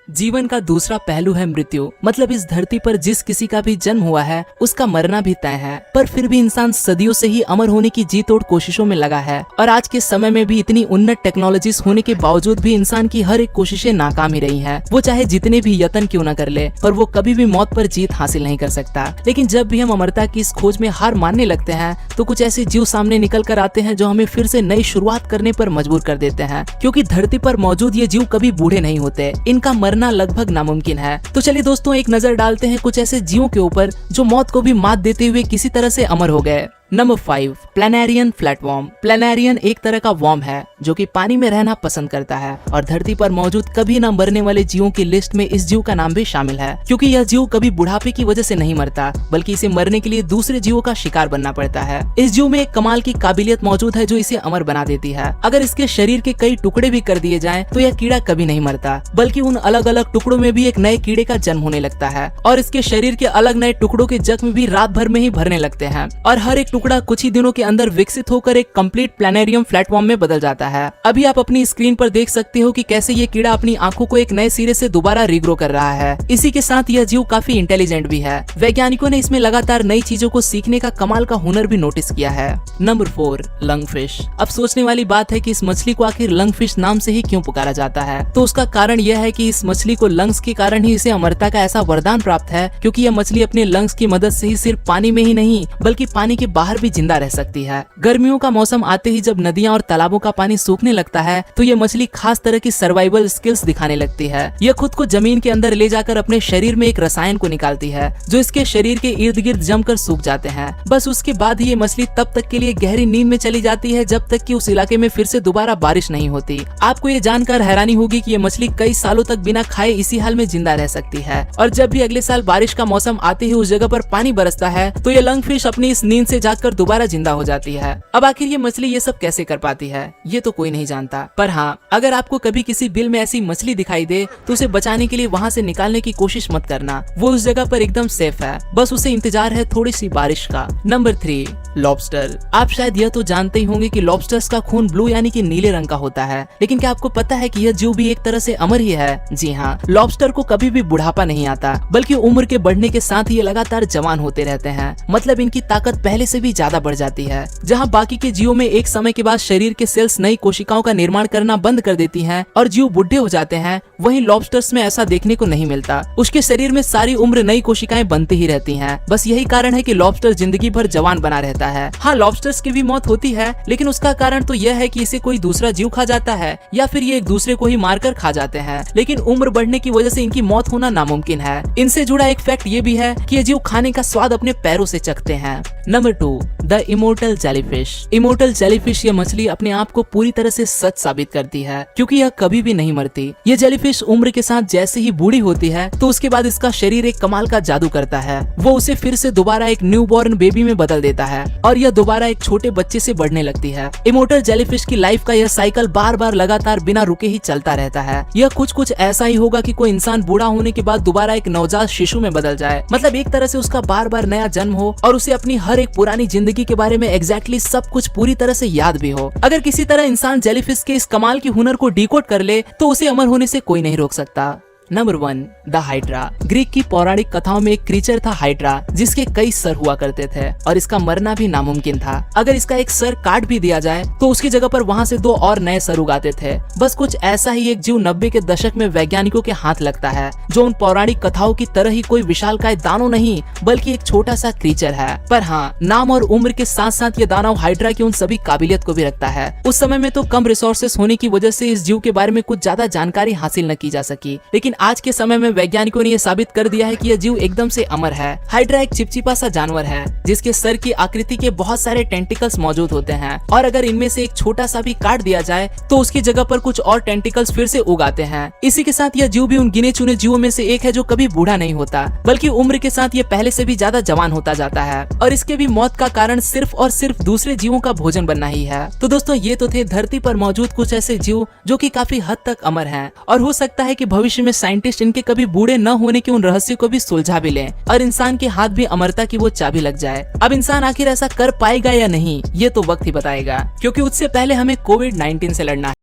जीवन का दूसरा पहलू है मृत्यु। मतलब इस धरती पर जिस किसी का भी जन्म हुआ है उसका मरना भी तय है, पर फिर भी इंसान सदियों से ही अमर होने की जी तोड़ कोशिशों में लगा है। और आज के समय में भी इतनी उन्नत टेक्नोलॉजीज होने के बावजूद भी इंसान की हर एक कोशिशें नाकाम ही रही है। वो चाहे जितने भी यत्न क्यों न कर ले, पर वो कभी भी मौत पर जीत हासिल नहीं कर सकता। लेकिन जब भी हम अमरता की इस खोज में हार मानने लगते हैं तो कुछ ऐसे जीव सामने निकल कर आते हैं जो हमें फिर से नई शुरुआत करने पर मजबूर कर देते हैं। क्योंकि धरती पर मौजूद ये जीव कभी बूढ़े नहीं होते, इनका मरना लगभग नामुमकिन है। तो चलिए दोस्तों, एक नजर डालते हैं कुछ ऐसे जीवों के ऊपर जो मौत को भी मात देते हुए किसी तरह से अमर हो गए। Number 5, प्लैनेरियन flatworm. प्लैनेरियन एक तरह का वर्म है जो कि पानी में रहना पसंद करता है और धरती पर मौजूद कभी न मरने वाले जीवों की लिस्ट में इस जीव का नाम भी शामिल है। क्योंकि यह जीव कभी बुढ़ापे की वजह से नहीं मरता, बल्कि इसे मरने के लिए दूसरे जीवों का शिकार बनना पड़ता है। इस जीव में एक कमाल की काबिलियत मौजूद है जो इसे अमर बना देती है। अगर इसके शरीर के कई टुकड़े भी कर दिए जाएं तो यह कीड़ा कभी नहीं मरता, बल्कि उन अलग अलग टुकड़ों में भी एक नए कीड़े का जन्म होने लगता है और इसके शरीर के अलग नए टुकड़ों के जख्म भी रात भर में ही भरने लगते हैं और हर एक टुकड़ा कुछ ही दिनों के अंदर विकसित होकर एक कंप्लीट प्लैनेरियम फ्लैटवर्म में बदल जाता है। अभी आप अपनी स्क्रीन पर देख सकते हो कि कैसे ये कीड़ा अपनी आंखों को एक नए सिरे से दोबारा रीग्रो कर रहा है। इसी के साथ यह जीव काफी इंटेलिजेंट भी है। वैज्ञानिकों ने इसमें लगातार नई चीजों को सीखने का कमाल का हुनर भी नोटिस किया है। Number 4, lungfish. अब सोचने वाली बात है कि इस मछली को आखिर लंगफिश नाम से ही क्यों पुकारा जाता है। तो उसका कारण यह है कि इस मछली को लंग्स के कारण ही इसे अमरता का ऐसा वरदान प्राप्त है, क्योंकि यह मछली अपने लंग्स की मदद से ही सिर्फ पानी में ही नहीं बल्कि पानी के बाहर भी जिंदा रह सकती है। गर्मियों का मौसम आते ही जब नदियां और तालाबों का पानी सूखने लगता है तो ये मछली खास तरह की सर्वाइवल स्किल्स दिखाने लगती है। यह खुद को जमीन के अंदर ले जाकर अपने शरीर में एक रसायन को निकालती है जो इसके शरीर के इर्द गिर्द जमकर सूख जाते हैं। बस उसके बाद ही ये मछली तब तक के लिए गहरी नींद में चली जाती है जब तक कि उस इलाके में फिर से दोबारा बारिश नहीं होती। आपको ये जानकर हैरानी होगी कि ये मछली कई सालों तक बिना खाए इसी हाल में जिंदा रह सकती है। और जब भी अगले साल बारिश का मौसम आते ही उस जगह पर पानी बरसता है तो ये लंगफिश अपनी इस नींद से जागकर दोबारा जिंदा हो जाती है। अब आखिर ये मछली ये सब कैसे कर पाती है ये तो कोई नहीं जानता, पर हाँ, अगर आपको कभी किसी बिल में ऐसी मछली दिखाई दे तो उसे बचाने के लिए वहाँ से निकालने की कोशिश मत करना। वो उस जगह पर एकदम सेफ है, बस उसे इंतजार है थोड़ी सी बारिश का। Number 3, lobster. आप शायद यह तो जानते ही होंगे कि लॉबस्टर्स का खून ब्लू यानी कि नीले रंग का होता है, लेकिन क्या आपको पता है कि यह जीव भी एक तरह से अमर ही है? जी हाँ, लॉबस्टर को कभी भी बुढ़ापा नहीं आता, बल्कि उम्र के बढ़ने के साथ ही ये लगातार जवान होते रहते हैं। मतलब इनकी ताकत पहले से भी ज्यादा बढ़ जाती है। जहाँ बाकी के जीवों में एक समय के बाद शरीर के सेल्स नई कोशिकाओं का निर्माण करना बंद कर देती हैं और जीव बुढ़े हो जाते हैं, वहीं लॉबस्टर्स में ऐसा देखने को नहीं मिलता। उसके शरीर में सारी उम्र नई कोशिकाएं बनती ही रहती हैं। बस यही कारण है कि लॉबस्टर जिंदगी भर जवान बना रहता है। हाँ, लॉबस्टर्स की भी मौत होती है, लेकिन उसका कारण तो यह है कि इसे कोई दूसरा जीव खा जाता है या फिर ये एक दूसरे को ही मारकर खा जाते हैं। लेकिन उम्र बढ़ने की वजह से इनकी मौत होना नामुमकिन है। इनसे जुड़ा एक फैक्ट ये भी है कि ये जीव खाने का स्वाद अपने पैरों से चखते हैं। Number 2, the immortal jellyfish. Immortal jellyfish ये मछली अपने आप को पूरी तरह से सच साबित करती है, क्योंकि यह कभी भी नहीं मरती। ये जेलीफिश उम्र के साथ जैसे ही बूढ़ी होती है तो उसके बाद इसका शरीर एक कमाल का जादू करता है। वो उसे फिर से दोबारा एक न्यूबॉर्न बेबी में बदल देता है और यह दोबारा एक छोटे बच्चे से बढ़ने लगती है। इमोर्टल जेलीफिश की लाइफ का यह साइकिल बार बार लगातार बिना रुके ही चलता रहता है। यह कुछ ऐसा ही होगा कि कोई इंसान बूढ़ा होने के बाद दोबारा एक नवजात शिशु में बदल जाए। मतलब एक तरह से उसका बार बार नया जन्म हो और उसे अपनी हर एक पुरानी जिंदगी के बारे में एग्जैक्टली सब कुछ पूरी तरह से याद भी हो। अगर किसी तरह इंसान जेलीफिश के इस कमाल के हुनर को डिकोड कर ले तो उसे अमर होने से कोई नहीं रोक सकता। Number 1, the hydra. ग्रीक की पौराणिक कथाओं में एक क्रीचर था हाइड्रा, जिसके कई सर हुआ करते थे और इसका मरना भी नामुमकिन था। अगर इसका एक सर काट भी दिया जाए तो उसकी जगह पर वहाँ से 2 और नए सर उगाते थे। बस कुछ ऐसा ही एक जीव 90 के दशक में वैज्ञानिकों के हाथ लगता है, जो उन पौराणिक कथाओं की तरह ही कोई विशालकाय दानव नहीं बल्कि एक छोटा सा क्रीचर है। पर हाँ, नाम और उम्र के साथ साथ ये दानव हाइड्रा की उन सभी काबिलियत को भी रखता है। उस समय में तो कम रिसोर्सेस होने की वजह से इस जीव के बारे में कुछ ज्यादा जानकारी हासिल न की जा सकी, लेकिन आज के समय में वैज्ञानिकों ने यह साबित कर दिया है कि यह जीव एकदम से अमर है। हाइड्रा एक चिपचिपा सा जानवर है जिसके सर की आकृति के बहुत सारे टेंटिकल्स मौजूद होते हैं और अगर इनमें से एक छोटा सा भी काट दिया जाए तो उसकी जगह पर कुछ और टेंटिकल्स फिर से उग आते हैं। इसी के साथ यह जीव भी उन गिने चुने जीवों में से एक है जो कभी बूढ़ा नहीं होता, बल्कि उम्र के साथ ये पहले से भी ज्यादा जवान होता जाता है और इसके भी मौत का कारण सिर्फ और सिर्फ दूसरे जीवों का भोजन बनना ही है। तो दोस्तों, ये तो थे धरती पर मौजूद कुछ ऐसे जीव जो कि काफी हद तक अमर हैं और हो सकता है कि भविष्य में साइंटिस्ट इनके कभी बूढ़े न होने के उन रहस्य को भी सुलझा भी लें और इंसान के हाथ भी अमरता की वो चाबी लग जाए। अब इंसान आखिर ऐसा कर पाएगा या नहीं, ये तो वक्त ही बताएगा, क्योंकि उससे पहले हमें कोविड-19 से लड़ना है।